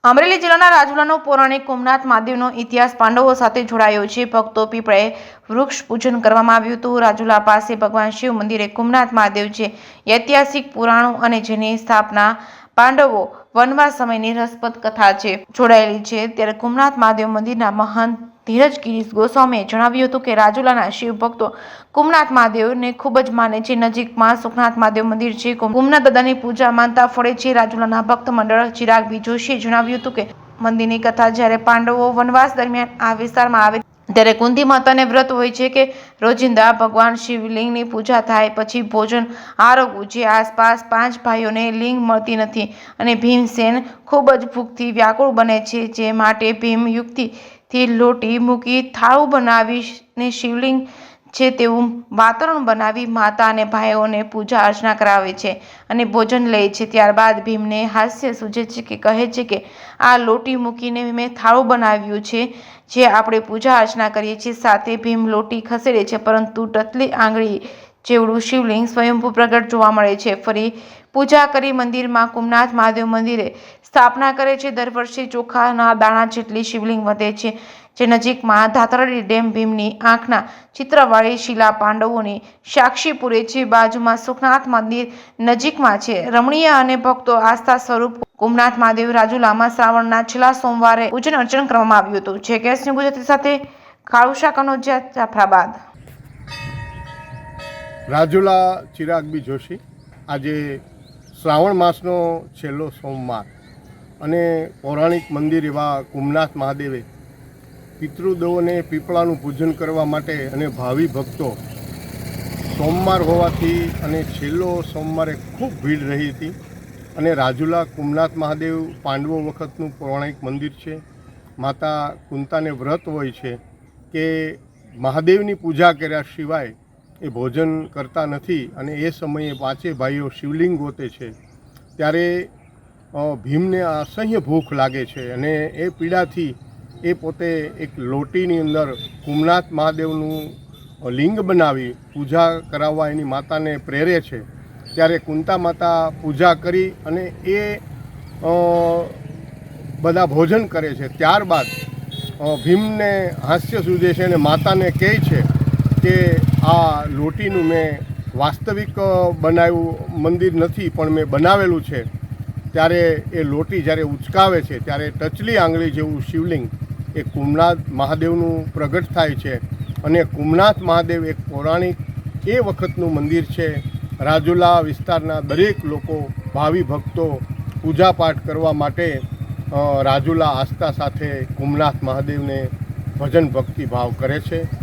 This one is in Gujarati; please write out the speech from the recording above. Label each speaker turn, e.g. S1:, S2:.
S1: અમરેલી જિલ્લાના રાજુલાનો પૌરાણિક કુમનાથ મહાદેવનો ઇતિહાસ પાંડવો સાથે જોડાયો છે. ભક્તો પીપળે વૃક્ષ પૂજન કરવામાં આવ્યું હતું. રાજુલા પાસે ભગવાન શિવ મંદિરે કુમનાથ મહાદેવ છે. ઐતિહાસિક પુરાણો અને જેની સ્થાપના પાંડવો વનવાસ સમયની રસપ્રદ કથા છે જોડાયેલી છે. ત્યારે કુમનાથ મહાદેવ મંદિરના મહંત ધીરજ ગિરીશ ગોસ્વામીએ જણાવ્યું હતું કે રાજુલાના શિવ ભક્તો કુમનાથ મહાદેવને ખૂબ જ માને છે. નજીકમાં સુખનાથ મહાદેવ મંદિર છે. કુમનાથ દાદાની પૂજા માનતા ફળે છે. રાજુલાના ભક્ત મંડળ ચિરાગ બી જોશીએ જણાવ્યું હતું કે મંદિરની કથા જ્યારે પાંડવો વનવાસ દરમિયાન આ વિસ્તારમાં આવે ત્યારે કુંતી માતાને વ્રત હોય છે કે રોજિંદા ભગવાન શિવલિંગની પૂજા થાય પછી ભોજન આરોગવું. જે આસપાસ 5 ભાઈઓને લિંગ મળતી નથી અને ભીમસેન ખૂબ જ ભૂખથી વ્યાકુળ બને છે. જે માટે ભીમ યુક્તિથી લોટી મૂકી થાળું બનાવીને શિવલિંગ છે તેવું વાતાવરણ બનાવી માતા અને ભાઈઓને પૂજા અર્ચના કરાવે છે અને ભોજન લે છે. ત્યારબાદ ભીમને હાસ્ય સૂજે છે કે કહે છે કે આ લોટી મૂકીને મેં થાળું બનાવ્યું છે જે આપણે પૂજા અર્ચના કરીએ છીએ. સાથે ભીમ લોટી ખસેડે છે પરંતુ ટચલી આંગળી જેવડું શિવલિંગ સ્વયંભૂ પ્રગટ જોવા મળે છે. ફરી પૂજા કરી મંદિરમાં કુમનાથ મહાદેવ મંદિરે સ્થાપના કરે છે. દર વર્ષે ચોખાના દાણા જેટલી શિવલિંગ વધે છે. જે નજીકમાં ધાતરડી ડેમ ભીમની આંખના ચિત્રવાળી શિલા પાંડવોની સાક્ષી પૂરે છે. બાજુમાં સુખનાથ મંદિર નજીકમાં છે. રમણીય અને ભક્તો આસ્થા સ્વરૂપ કુમનાથ મહાદેવ રાજુલામાં શ્રાવણના છેલ્લા સોમવારે પૂજન અર્ચન કરવામાં આવ્યું હતું. જેકેએસ ન્યૂઝ ગુજરાતી સાથે કાળુશા કનોજિયા, જાફરાબાદ.
S2: રાજુલા ચિરાગ બી જોશી. આજે શ્રાવણ માસનો છેલ્લો સોમવાર અને પૌરાણિક મંદિર એવા કુમનાથ મહાદેવે પિતૃદેવોને પીપળાનું પૂજન કરવા માટે અને ભાવિ ભક્તો સોમવાર હોવાથી અને છેલ્લો સોમવારે ખૂબ ભીડ રહી હતી. અને રાજુલા કુમનાથ મહાદેવ પાંડવો વખતનું પૌરાણિક મંદિર છે. માતા કુંતાને વ્રત હોય છે કે મહાદેવની પૂજા કર્યા સિવાય એ ભોજન કરતા નથી અને એ સમયે 5 ભાઈઓ શિવલિંગ ગોતે છે. ત્યારે ભીમને અસહ્ય ભૂખ લાગે છે અને એ પીડાથી એ પોતે એક લોટીની અંદર કુમનાથ મહાદેવનું લિંગ બનાવી પૂજા કરાવવા એની માતાને પ્રેરે છે. ત્યારે કુંતા માતા પૂજા કરી અને એ બધા ભોજન કરે છે. ત્યારબાદ ભીમને હાસ્ય સૂજે છે અને માતાને કહે છે કે આ લોટીનું મેં વાસ્તવિક બનાવ્યું મંદિર નથી પણ મેં બનાવેલું છે. ત્યારે એ લોટી જ્યારે ઉચકાવે છે ત્યારે ટચલી આંગળી જેવું શિવલિંગ એ કુમનાથ મહાદેવનું પ્રગટ થાય છે. અને કુમનાથ મહાદેવ એક પૌરાણિક એ વખતનું મંદિર છે. રાજુલા વિસ્તારના દરેક લોકો ભાવિ ભક્તો પૂજાપાઠ કરવા માટે રાજુલા આસ્થા સાથે કુમનાથ મહાદેવને ભજન ભક્તિ ભાવ કરે છે.